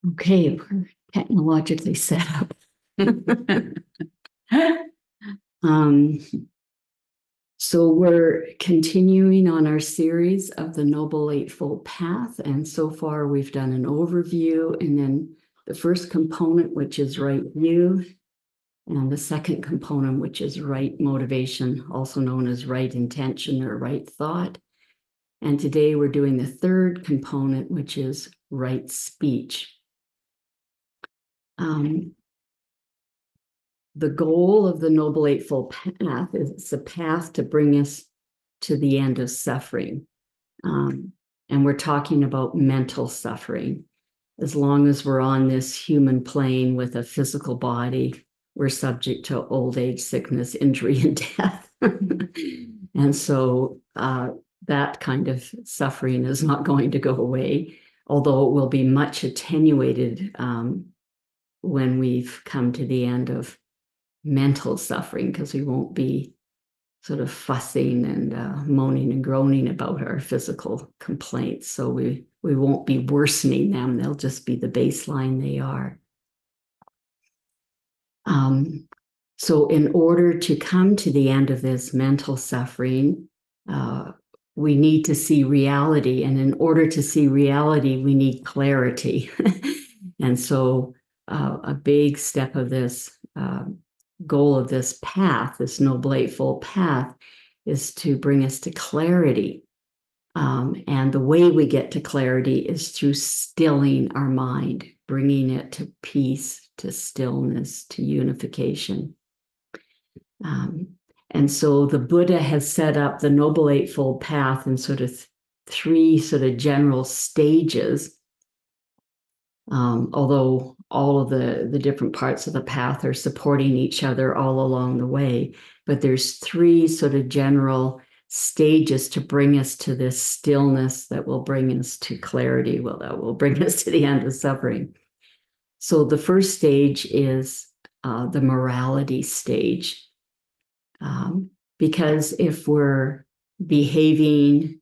Okay, we're technologically set up. um, so we're continuing on our series of the Noble Eightfold Path, and so far we've done an overview, and then the first component, which is right view, and the second component, which is right motivation, also known as right intention or right thought. And today we're doing the third component, which is right speech. The goal of the Noble Eightfold Path is a path to bring us to the end of suffering. And we're talking about mental suffering. As long as we're on this human plane with a physical body, we're subject to old age, sickness, injury, and death. And so that kind of suffering is not going to go away, although it will be much attenuated when we've come to the end of mental suffering, because we won't be sort of fussing and moaning and groaning about our physical complaints. So we won't be worsening them. They'll just be the baseline they are. So in order to come to the end of this mental suffering, we need to see reality. And in order to see reality, we need clarity. And so a big step of this goal of this path, this Noble Eightfold Path, is to bring us to clarity. And the way we get to clarity is through stilling our mind, bringing it to peace, to stillness, to unification. And so the Buddha has set up the Noble Eightfold Path in sort of three sort of general stages, although all of the different parts of the path are supporting each other all along the way. But there's three sort of general stages to bring us to this stillness that will bring us to clarity, that will bring us to the end of suffering. So the first stage is the morality stage. Because if we're behaving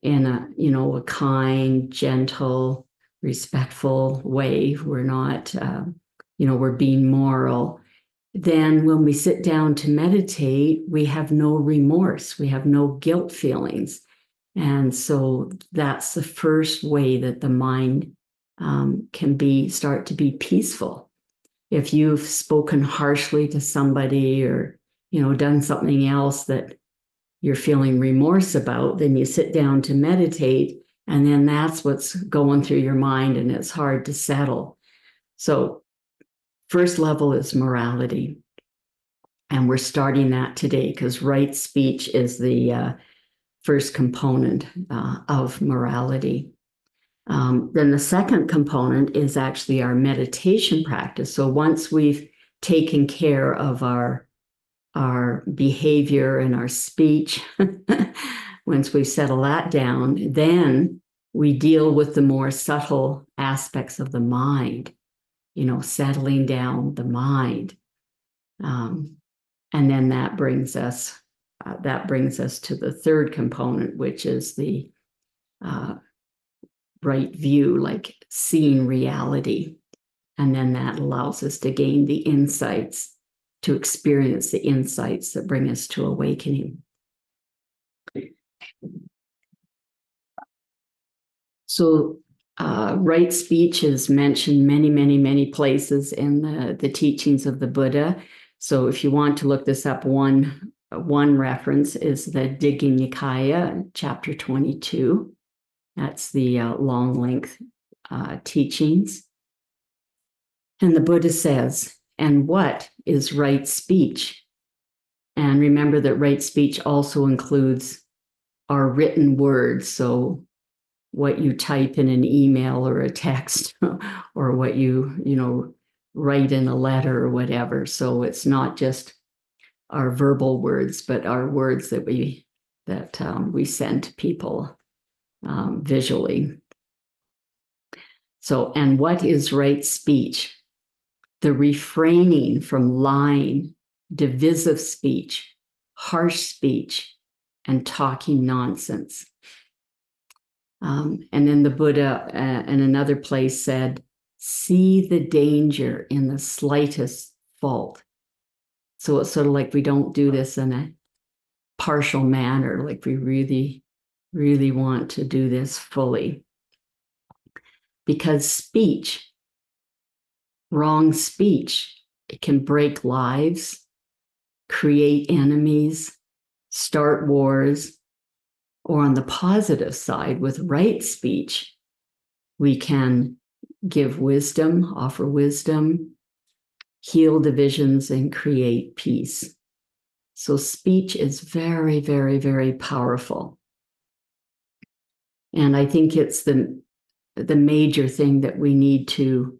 in a kind, gentle, respectful way, we're not, we're being moral, then when we sit down to meditate, we have no remorse, we have no guilt feelings. And so that's the first way that the mind can start to be peaceful. If you've spoken harshly to somebody or done something else that you're feeling remorse about, then you sit down to meditate, and then that's what's going through your mind, and it's hard to settle. So first level is morality. And we're starting that today because right speech is the first component of morality. Then the second component is actually our meditation practice. So once we've taken care of our behavior and our speech, once we settle that down, then we deal with the more subtle aspects of the mind, settling down the mind. And then that brings us to the third component, which is the right view, like seeing reality. And then that allows us to gain the insights, to experience the insights that bring us to awakening. So right speech is mentioned many, many, many places in the teachings of the Buddha. So if you want to look this up, one reference is the Digha Nikaya, chapter 22. That's the long length teachings. And the Buddha says, and what is right speech? And remember that right speech also includes our written words. So what you type in an email or a text, or what you write in a letter or whatever. So it's not just our verbal words, but our words that we send to people visually. So, and what is right speech? The refraining from lying, divisive speech, harsh speech, and talking nonsense. And then the Buddha in another place said, see the danger in the slightest fault. So it's sort of like we don't do this in a partial manner, like we really, really want to do this fully. Because speech, wrong speech, it can break lives, create enemies, start wars, or on the positive side, with right speech, we can give wisdom, offer wisdom, heal divisions, and create peace. So speech is very, very, very powerful. And I think it's the major thing that we need to,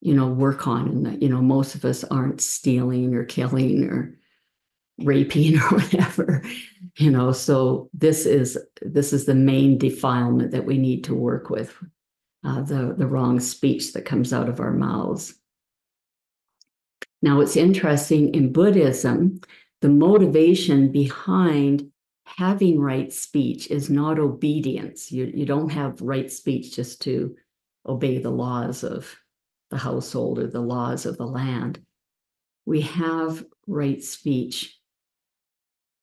work on. And that, most of us aren't stealing or killing or raping or whatever, so this is the main defilement that we need to work with, the wrong speech that comes out of our mouths. Now, it's interesting, in Buddhism, the motivation behind having right speech is not obedience. You don't have right speech just to obey the laws of the household or the laws of the land. We have right speech.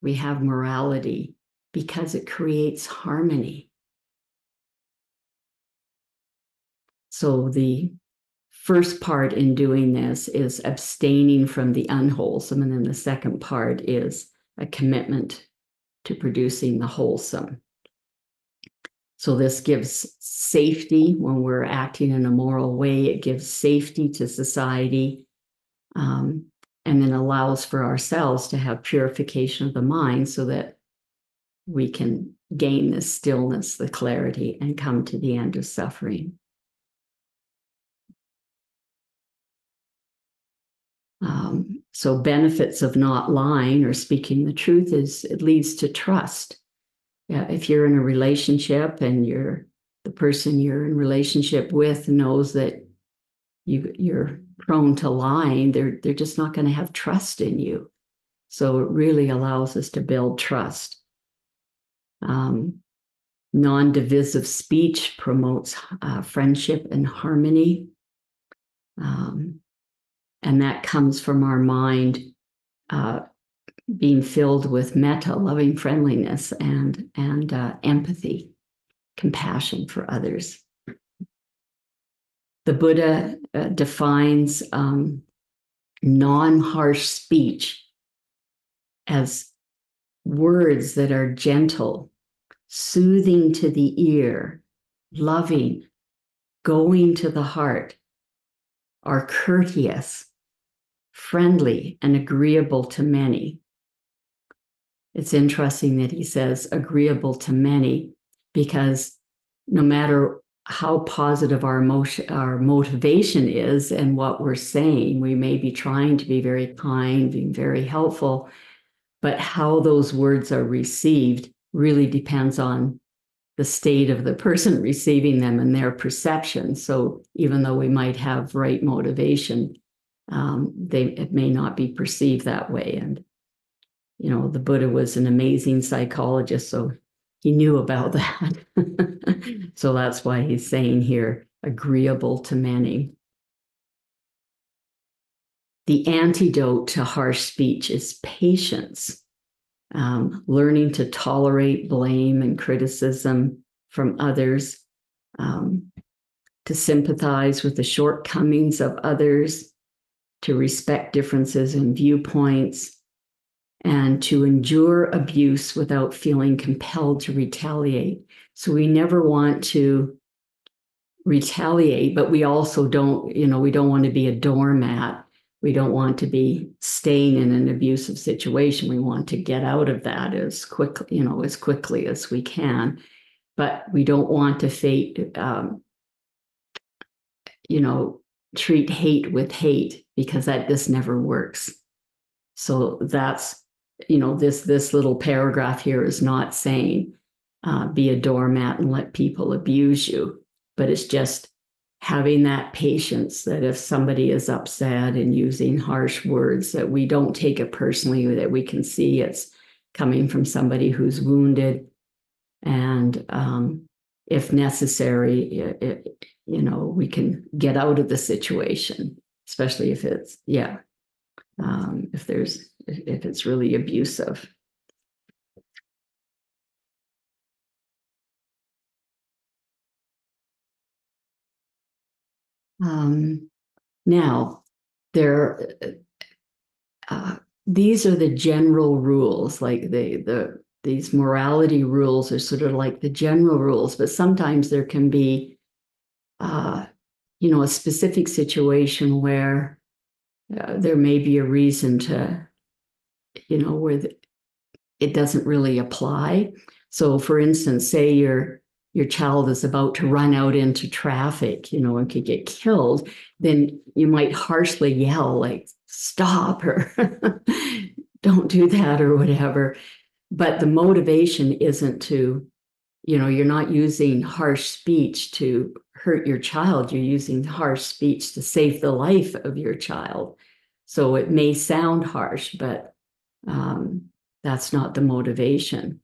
We have morality because it creates harmony. So the first part in doing this is abstaining from the unwholesome, and then the second part is a commitment to producing the wholesome. So this gives safety when we're acting in a moral way. It gives safety to society, and then allows for ourselves to have purification of the mind so that we can gain the stillness, the clarity, and come to the end of suffering. So benefits of not lying or speaking the truth is it leads to trust. If you're in a relationship and the person you're in relationship with knows that you're prone to lying, they're just not going to have trust in you. So it really allows us to build trust. Non-divisive speech promotes friendship and harmony. And that comes from our mind being filled with metta, loving friendliness, and empathy, compassion for others. The Buddha defines non-harsh speech as words that are gentle, soothing to the ear, loving, going to the heart, are courteous, friendly, and agreeable to many. It's interesting that he says agreeable to many, because no matter how positive our motivation is and what we're saying, we may be trying to be very kind, being very helpful, but how those words are received really depends on the state of the person receiving them and their perception. So even though we might have right motivation, it may not be perceived that way. And, the Buddha was an amazing psychologist, so he knew about that. So that's why he's saying here, agreeable to many. The antidote to harsh speech is patience. Learning to tolerate blame and criticism from others, to sympathize with the shortcomings of others, to respect differences in viewpoints, and to endure abuse without feeling compelled to retaliate. So we never want to retaliate, but we also don't, we don't want to be a doormat. We don't want to be staying in an abusive situation. We want to get out of that as quickly as we can. But we don't want to treat hate with hate, because this never works. So that's, this little paragraph here is not saying be a doormat and let people abuse you, but it's just having that patience that if somebody is upset and using harsh words, that we don't take it personally, that we can see it's coming from somebody who's wounded, and if necessary, we can get out of the situation, especially if it's, if it's really abusive. Now, these are the general rules, like these morality rules are sort of like the general rules, but sometimes there can be, a specific situation where there may be a reason to, where it doesn't really apply. So, for instance, say your child is about to run out into traffic, and could get killed, then you might harshly yell, like, stop, or don't do that, or whatever. But the motivation isn't to, you're not using harsh speech to hurt your child. You're using harsh speech to save the life of your child. So it may sound harsh, but that's not the motivation.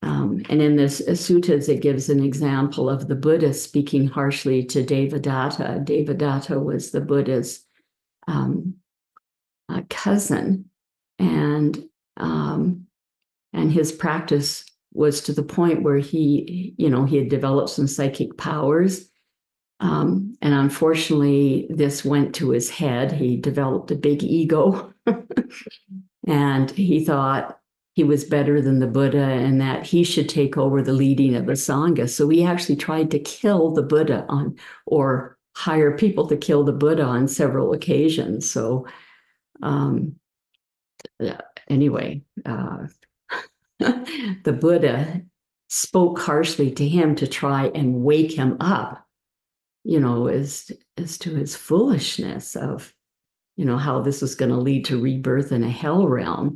And in this suttas, it gives an example of the Buddha speaking harshly to Devadatta. Devadatta was the Buddha's cousin, and his practice was to the point where he had developed some psychic powers. And unfortunately, this went to his head. He developed a big ego, and he thought he was better than the Buddha and that he should take over the leading of the Sangha. So he actually tried to kill the Buddha or hire people to kill the Buddha on several occasions. So anyway, the Buddha spoke harshly to him to try and wake him up, as to his foolishness of, how this was going to lead to rebirth in a hell realm.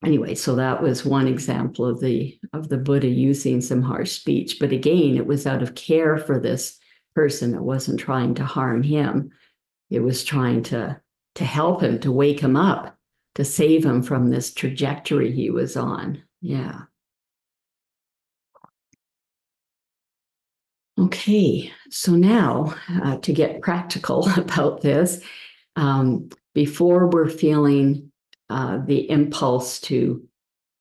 Anyway, so that was one example of the Buddha using some harsh speech. But again, it was out of care for this person. It wasn't trying to harm him. It was trying to help him, to wake him up, to save him from this trajectory he was on. Yeah. Okay, so now to get practical about this, before we're feeling the impulse to,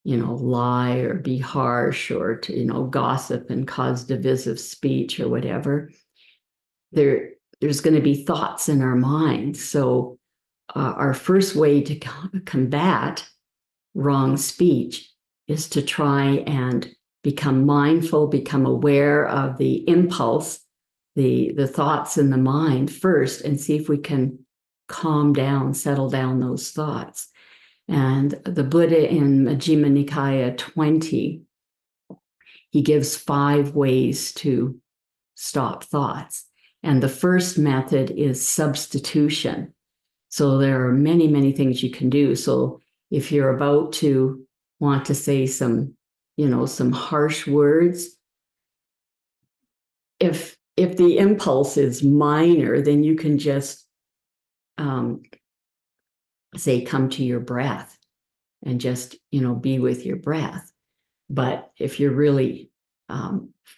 lie or be harsh or to, gossip and cause divisive speech or whatever, there's going to be thoughts in our mind. So our first way to combat wrong speech is to try and become mindful, become aware of the impulse, the thoughts in the mind first, and see if we can calm down, settle down those thoughts. And the Buddha in Majjhima Nikaya 20, he gives 5 ways to stop thoughts. And the first method is substitution. So there are many, many things you can do. So if you're about to want to say some harsh words, if the impulse is minor, then you can just say, come to your breath, and just, be with your breath. But if you're really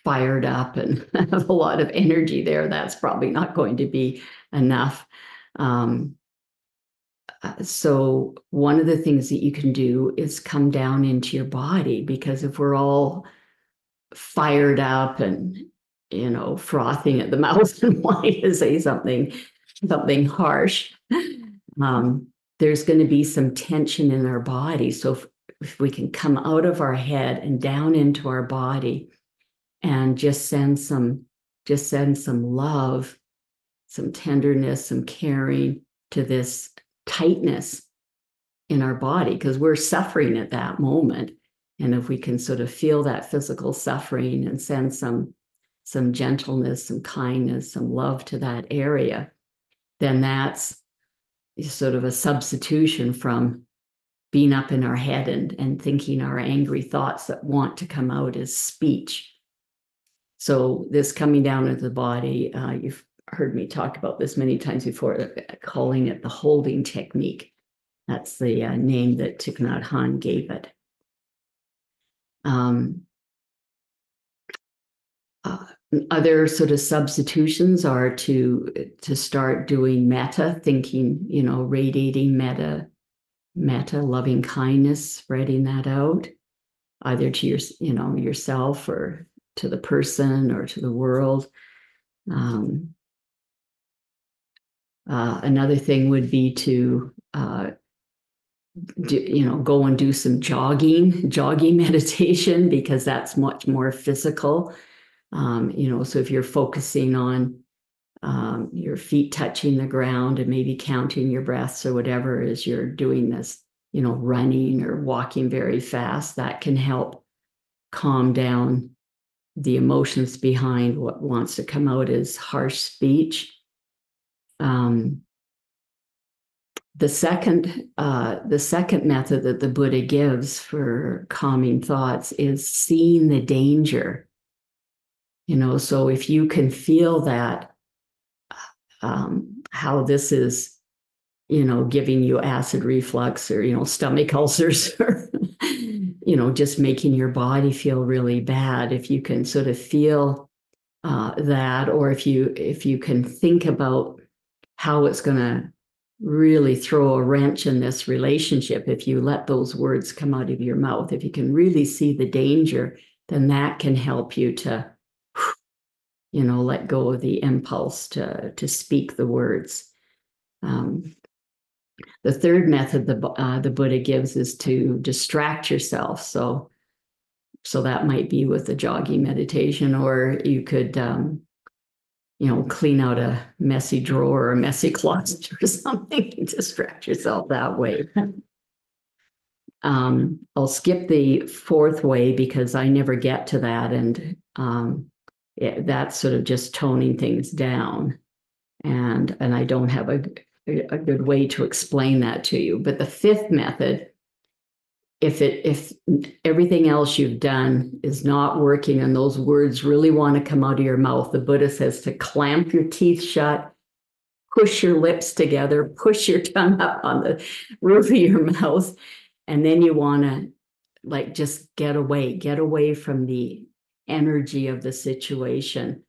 fired up and have a lot of energy there, that's probably not going to be enough. So one of the things that you can do is come down into your body, because if we're all fired up and, frothing at the mouth and wanting to say something harsh, there's going to be some tension in our body. So if we can come out of our head and down into our body and just send some love, some tenderness, some caring to this tightness in our body, because we're suffering at that moment. And if we can sort of feel that physical suffering and send some gentleness, some kindness, some love to that area, then that's sort of a substitution from being up in our head and thinking our angry thoughts that want to come out as speech. So this coming down into the body, you've heard me talk about this many times before, calling it the holding technique. That's the name that Thich Nhat Hanh gave it. Uh, Other sort of substitutions are to start doing metta thinking, radiating metta loving kindness, spreading that out, either to yourself or to the person or to the world. Another thing would be to go and do some jogging meditation, because that's much more physical. So if you're focusing on your feet touching the ground and maybe counting your breaths or whatever as you're doing this, running or walking very fast, that can help calm down the emotions behind what wants to come out as harsh speech. The second method that the Buddha gives for calming thoughts is seeing the danger. So if you can feel that, how this is, giving you acid reflux or, stomach ulcers or, just making your body feel really bad. If you can sort of feel that, or if you can think about how it's going to really throw a wrench in this relationship, if you let those words come out of your mouth, if you can really see the danger, then that can help you to, let go of the impulse to speak the words. The third method the Buddha gives is to distract yourself. So that might be with the jogging meditation, or you could, clean out a messy drawer or a messy closet or something and distract yourself that way. I'll skip the fourth way because I never get to that, and that's sort of just toning things down, and I don't have a good way to explain that to you. But the fifth method, if everything else you've done is not working and those words really want to come out of your mouth, the Buddha says to clamp your teeth shut, push your lips together, push your tongue up on the roof of your mouth, and then you want to just get away from the energy of the situation.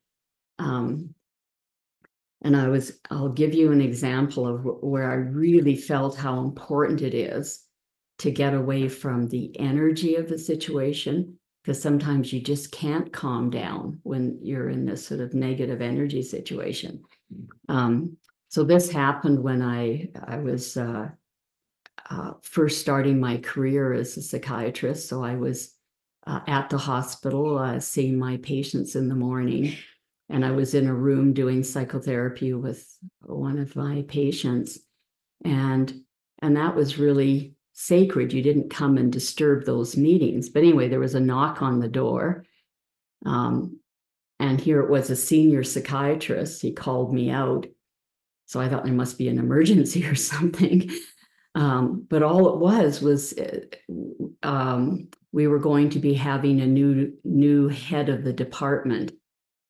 And I'll give you an example of where I really felt how important it is to get away from the energy of the situation, because sometimes you just can't calm down when you're in this sort of negative energy situation. So this happened when I was first starting my career as a psychiatrist. So I was at the hospital seeing my patients in the morning. And I was in a room doing psychotherapy with one of my patients. And that was really sacred. You didn't come and disturb those meetings. But anyway, there was a knock on the door. And here it was, a senior psychiatrist. He called me out. So I thought there must be an emergency or something. But all it was we were going to be having a new head of the department.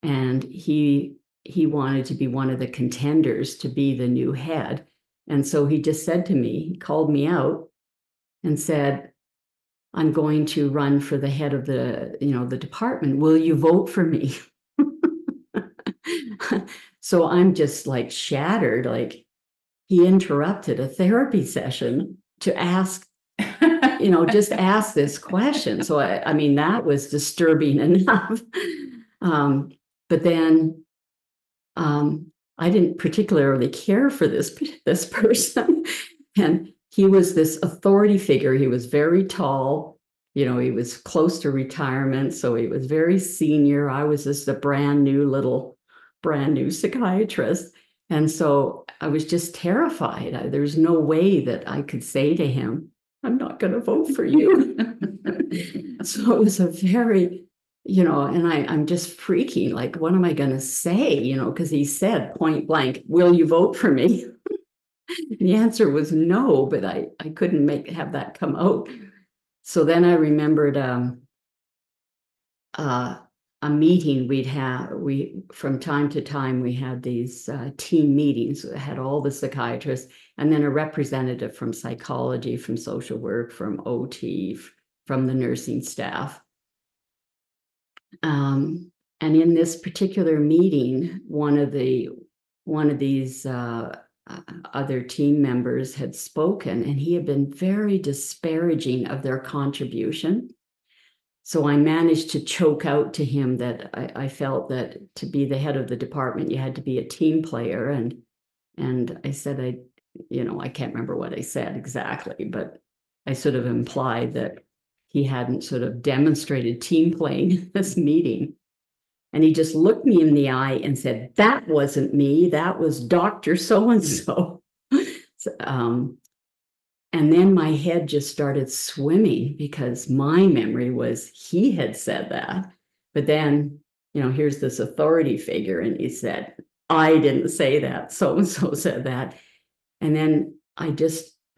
And he wanted to be one of the contenders to be the new head. And so he just said to me, he called me out and said, I'm going to run for the head of the department. Will you vote for me? So I'm just shattered. He interrupted a therapy session to ask, just ask this question. So I mean, that was disturbing enough. But then I didn't particularly care for this person. And he was this authority figure. He was very tall. He was close to retirement. So he was very senior. I was just a brand new psychiatrist. And so I was just terrified. There's no way that I could say to him, I'm not going to vote for you. So it was a very, and I'm just freaking, what am I going to say? Because he said point blank, will you vote for me? The answer was no, but I couldn't have that come out. So then I remembered a meeting from time to time, we had these team meetings that had all the psychiatrists and then a representative from psychology, from social work, from OT, from the nursing staff. And in this particular meeting, one of these other team members had spoken, and he had been very disparaging of their contribution. So I managed to choke out to him that I felt that to be the head of the department, you had to be a team player. And I said, I can't remember what I said exactly, but I sort of implied that he hadn't sort of demonstrated team playing in this meeting. And he just looked me in the eye and said, "That wasn't me. That was Dr. So-and-so." And then my head just started swimming because my memory was he had said that. But then, here's this authority figure, and he said, "I didn't say that. So-and-so said that." And then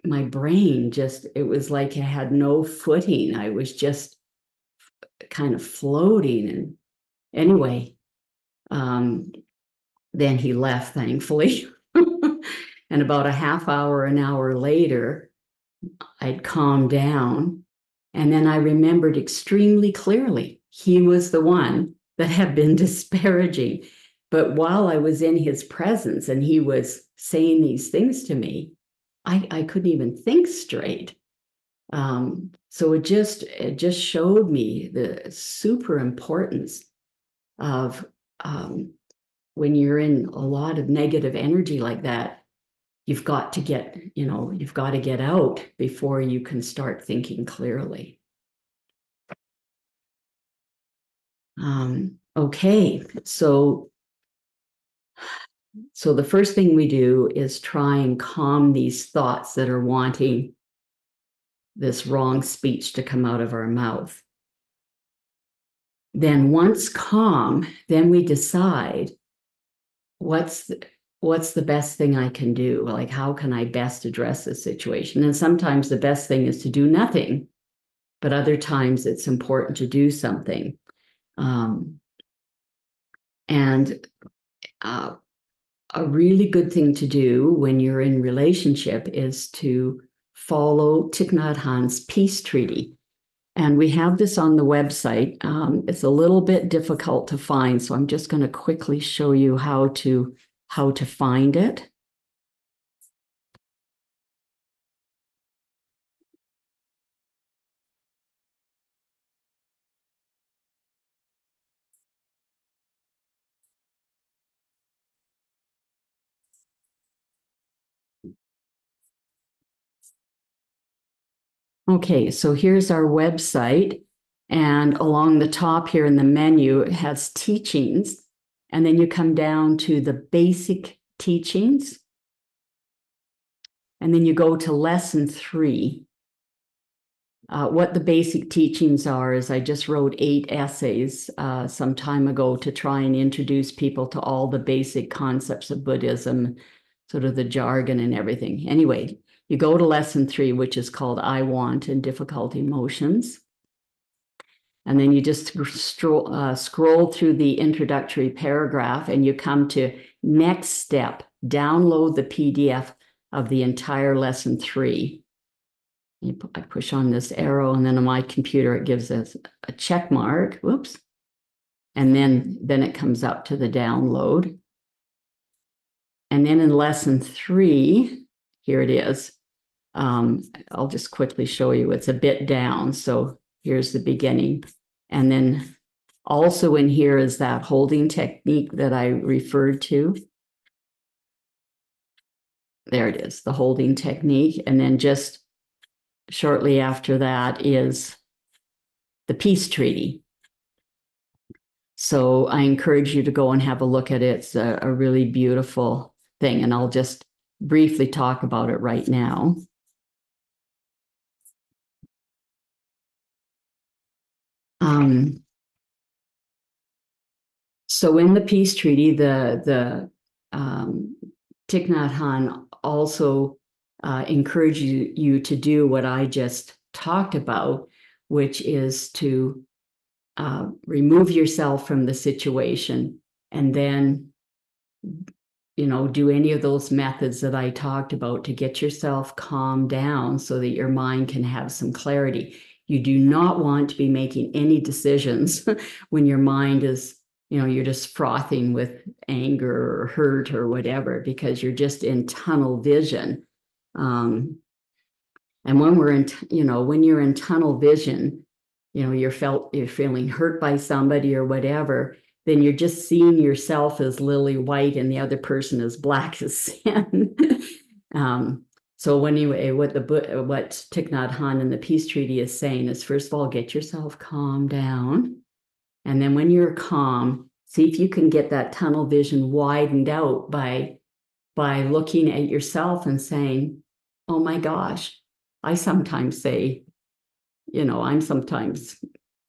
my brain it was like I had no footing. I was just kind of floating. And anyway, then he left, thankfully. And about a half hour, an hour later, I'd calmed down. And then I remembered extremely clearly he was the one that had been disparaging. But while I was in his presence and he was saying these things to me, I couldn't even think straight. So it just showed me the super importance of when you're in a lot of negative energy like that, you've got to get out before you can start thinking clearly. Okay, so the first thing we do is try and calm these thoughts that are wanting this wrong speech to come out of our mouth. Then once calm, then we decide what's the best thing I can do? Like, how can I best address this situation? And sometimes the best thing is to do nothing, but other times it's important to do something. And a really good thing to do when you're in relationship is to follow Thich Nhat Hanh's peace treaty. And we have this on the website. It's a little bit difficult to find, so I'm just going to quickly show you how to find it. Okay, so here's our website. And along the top here in the menu, it has teachings. And then you come down to the basic teachings. And then you go to lesson 3. What the basic teachings are is I just wrote 8 essays some time ago to try and introduce people to all the basic concepts of Buddhism, sort of the jargon and everything. Anyway, you go to lesson 3, which is called I Want and Difficult Emotions. And then you just scroll through the introductory paragraph and you come to next step, download the PDF of the entire lesson 3. I push on this arrow, and then on my computer, it gives us a check mark. Whoops. And then it comes up to the download. And then in lesson 3, here it is. I'll just quickly show you. It's a bit down. So here's the beginning. And then also in here is that holding technique that I referred to. There it is, the holding technique. And then just shortly after that is the peace treaty. So I encourage you to go and have a look at it. It's a really beautiful thing. And I'll just briefly talk about it right now. So in the peace treaty, the Thich Nhat Hanh also encourage you to do what I just talked about, which is to remove yourself from the situation and then, do any of those methods that I talked about to get yourself calmed down so that your mind can have some clarity. You do not want to be making any decisions when your mind is, you're just frothing with anger or hurt or whatever, because you're just in tunnel vision. And when when you're in tunnel vision, you're feeling hurt by somebody or whatever, then you're just seeing yourself as lily white and the other person as black as sin. So anyway, what Thich Nhat Hanh in the Peace Treaty is saying is, first of all, get yourself calmed down. And then when you're calm, see if you can get that tunnel vision widened out by looking at yourself and saying, oh my gosh, I sometimes say, I'm sometimes,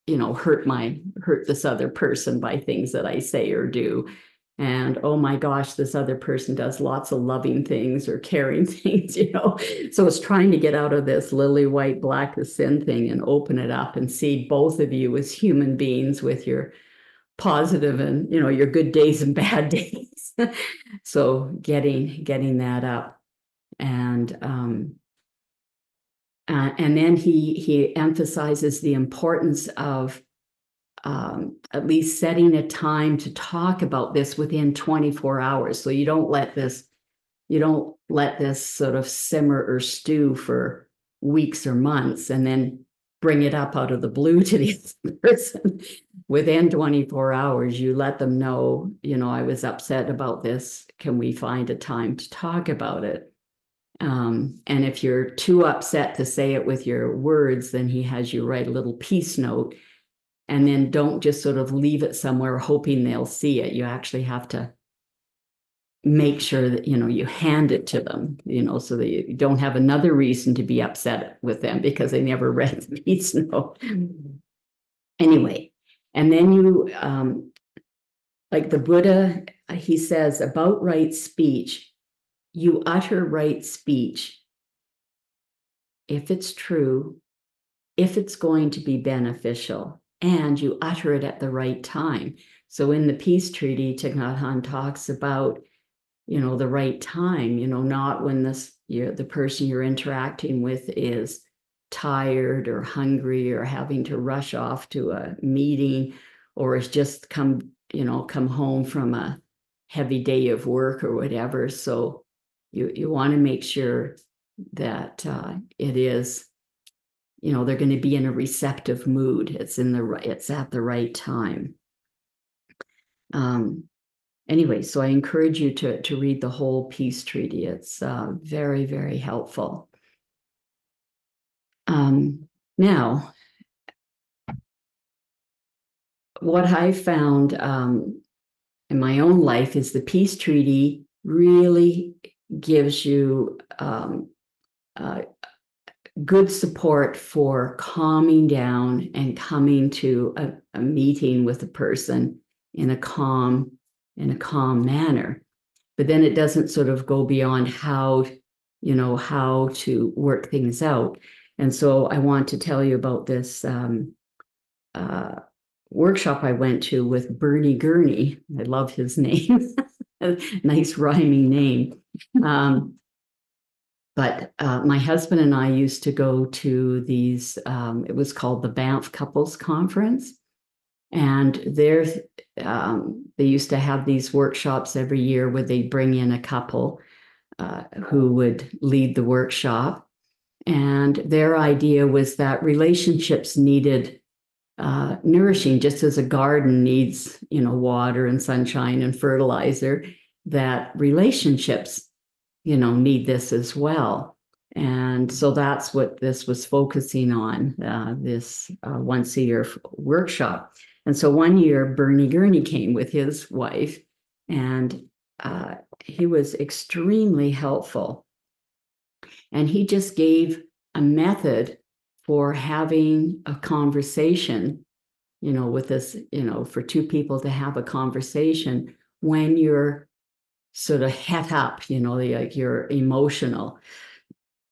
hurt this other person by things that I say or do. And oh my gosh, this other person does lots of loving things or caring things, So it's trying to get out of this lily white, black as sin thing and open it up and see both of you as human beings with your positive and, your good days and bad days. So getting that up. And then he emphasizes the importance of at least setting a time to talk about this within 24 hours. So you don't let this sort of simmer or stew for weeks or months and then bring it up out of the blue to the other person. Within 24 hours, you let them know, I was upset about this. Can we find a time to talk about it? And if you're too upset to say it with your words, then he has you write a little peace note, and then don't just sort of leave it somewhere hoping they'll see it. You actually have to make sure that, you hand it to them, so that you don't have another reason to be upset with them because they never read the peace note. Anyway, and then like the Buddha, he says about right speech, you utter right speech if it's true, if it's going to be beneficial, and you utter it at the right time. So in the Peace Treaty, Thich Nhat Hanh talks about, the right time, not when the person you're interacting with is tired or hungry or having to rush off to a meeting, or has just come home from a heavy day of work or whatever. So you want to make sure that it is, they're going to be in a receptive mood. It's at the right time. Anyway, so I encourage you to read the whole Peace Treaty. It's very, very helpful. Now, what I found in my own life is the Peace Treaty really gives you good support for calming down and coming to a meeting with a person in a calm manner. But then it doesn't sort of go beyond how to work things out. And so I want to tell you about this workshop I went to with Bernie Gurney. I love his name. Nice rhyming name. But my husband and I used to go to these, it was called the Banff Couples Conference. And there, they used to have these workshops every year where they'd bring in a couple who would lead the workshop. And their idea was that relationships needed nourishing, just as a garden needs, water and sunshine and fertilizer, that relationships, need this as well. And so that's what this was focusing on, this once a year workshop. And so one year, Bernie Gurney came with his wife, and he was extremely helpful. And he just gave a method for having a conversation, with this, for two people to have a conversation when you're sort of het up, like you're emotional.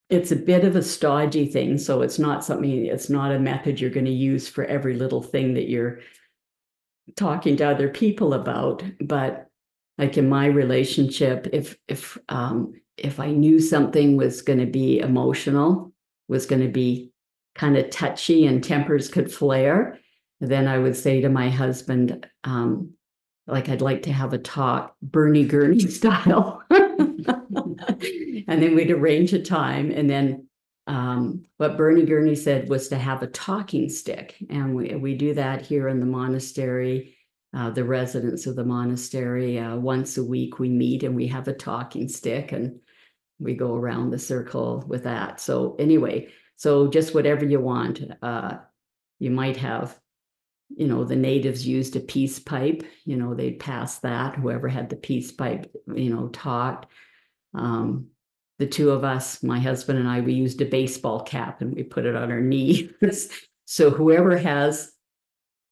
It's a bit of a stodgy thing. So it's not a method you're going to use for every little thing that you're talking to other people about. But like in my relationship, if I knew something was going to be emotional, was going to be kind of touchy and tempers could flare, then I would say to my husband, like I'd like to have a talk, Bernie Gurney style. And then we'd arrange a time. And then what Bernie Gurney said was to have a talking stick. And we do that here in the monastery. The residents of the monastery, once a week we meet and we have a talking stick and we go around the circle with that. So anyway, so just whatever you want. You might have, the natives used a peace pipe, they'd pass that. Whoever had the peace pipe, talked. The two of us, my husband and I, we used a baseball cap and we put it on our knee. So whoever has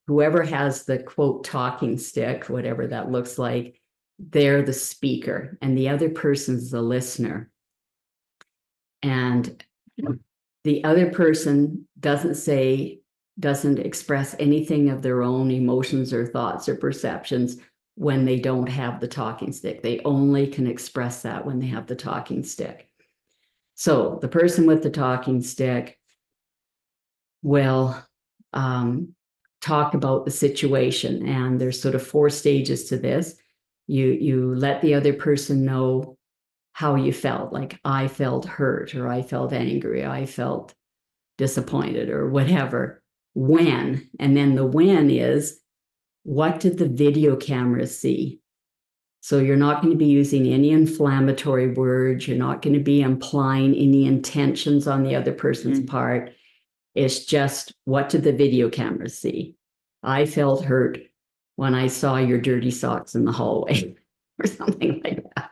the quote talking stick, whatever that looks like, they're the speaker and the other person's the listener. And the other person doesn't express anything of their own emotions or thoughts or perceptions when they don't have the talking stick. They only can express that when they have the talking stick. So the person with the talking stick will talk about the situation. And there's sort of 4 stages to this. You let the other person know how you felt, like I felt hurt, or I felt angry, I felt disappointed, or whatever. When, and then the when is, what did the video camera see? So you're not going to be using any inflammatory words. You're not going to be implying any intentions on the other person's part. It's just, what did the video camera see? I felt hurt when I saw your dirty socks in the hallway or something like that.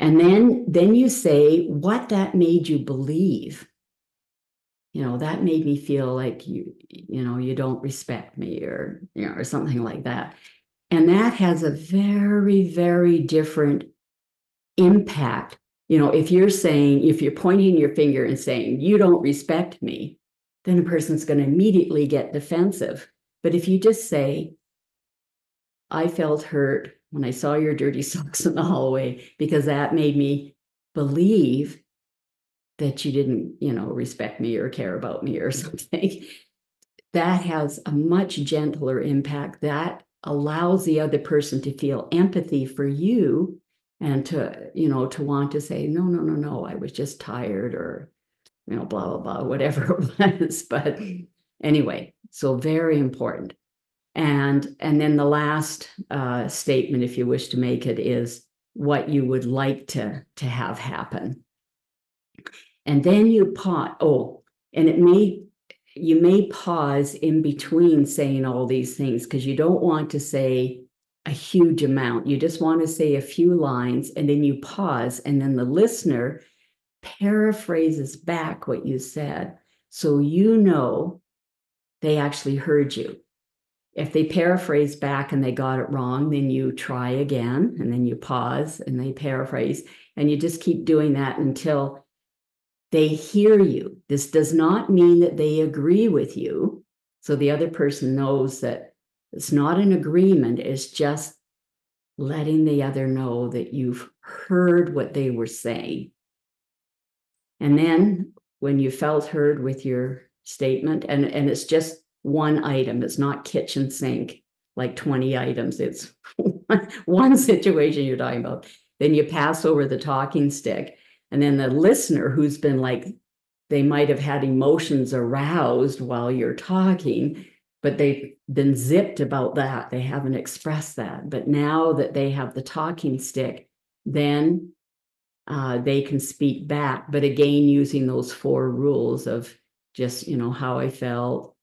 And then you say what that made you believe. That made me feel like you don't respect me, or or something like that. And that has a very, very different impact. If you're pointing your finger and saying, you don't respect me, then a person's going to immediately get defensive. But if you just say, I felt hurt when I saw your dirty socks in the hallway because that made me believe that you didn't, respect me or care about me or something, that has a much gentler impact. That allows the other person to feel empathy for you and to want to say, no, I was just tired, or, blah, blah, blah, whatever it was. But anyway, so very important. And then the last statement, if you wish to make it, is what you would like to have happen. And then you pause. Oh, and you may pause in between saying all these things, because you don't want to say a huge amount. You just want to say a few lines, and then you pause, and then the listener paraphrases back what you said, so they actually heard you. If they paraphrase back and they got it wrong, then you try again, and then you pause and they paraphrase, and you just keep doing that until they hear you. This does not mean that they agree with you. So the other person knows that it's not an agreement. It's just letting the other know that you've heard what they were saying. And then when you felt heard with your statement, and it's just one item, it's not kitchen sink, like 20 items. It's one situation you're talking about. Then you pass over the talking stick. And then the listener, who's been they might have had emotions aroused while you're talking, but they've been zipped about that. They haven't expressed that. But now that they have the talking stick, then they can speak back. But again, using those 4 rules of just, how I felt,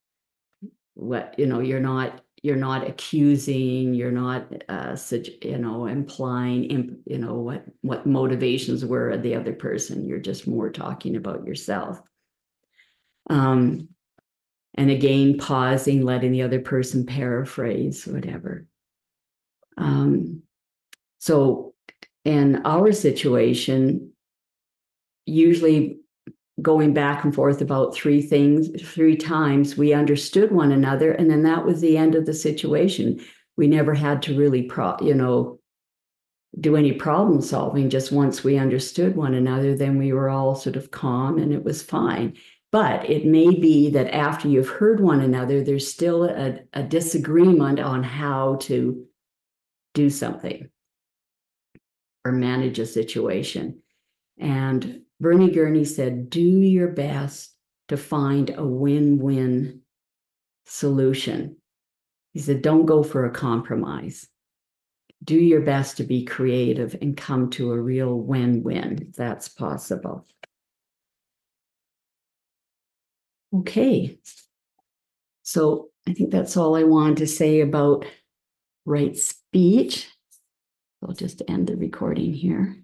what, you're not accusing, you're not, implying, what motivations were of the other person. You're just more talking about yourself. And again, pausing, letting the other person paraphrase, whatever. So in our situation, usually going back and forth about 3 times, we understood one another, and then that was the end of the situation. We never had to really do any problem solving. Just once we understood one another, then we were all sort of calm and it was fine. But it may be that after you've heard one another, there's still a disagreement on how to do something or manage a situation. And Bernie Gurney said, do your best to find a win-win solution. He said, don't go for a compromise. Do your best to be creative and come to a real win-win if that's possible. Okay. So I think that's all I wanted to say about right speech. I'll just end the recording here.